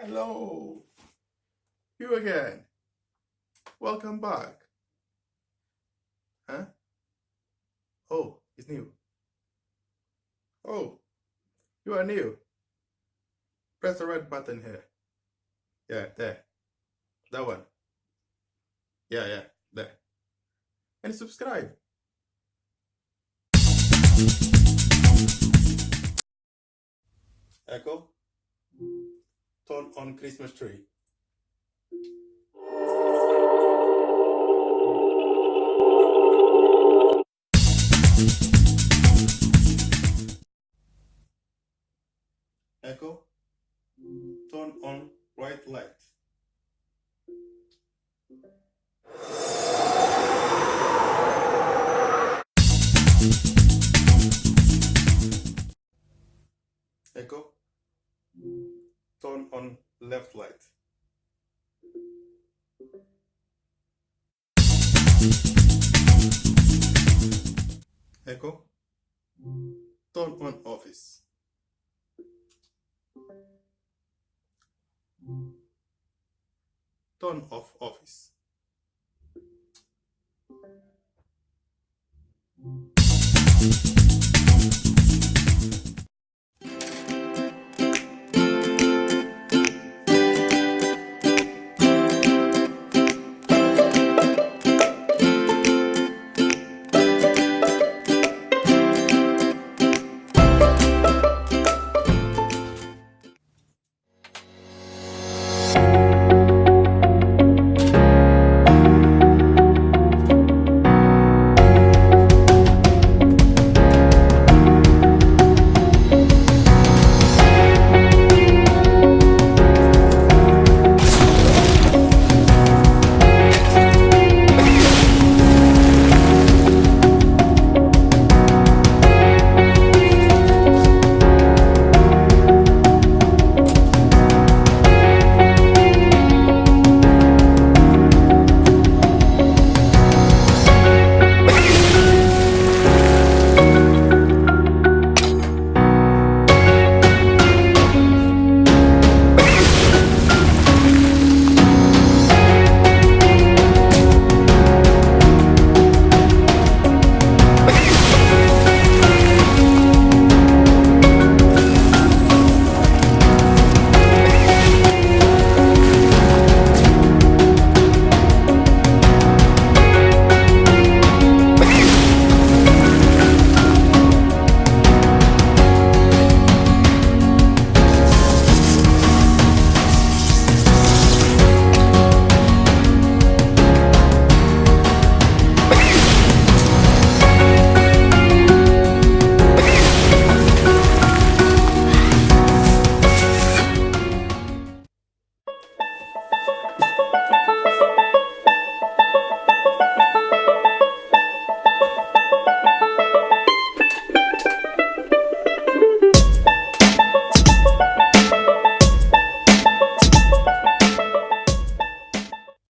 Hello, you again. Welcome back. Huh? Oh, it's new. Oh, you are new. Press the red button here. Yeah, there. That one. Yeah, there. And subscribe. Echo. Turn on Christmas tree. Echo. Turn on white light. Echo. Turn on left light. Echo. Turn on office. Turn off office.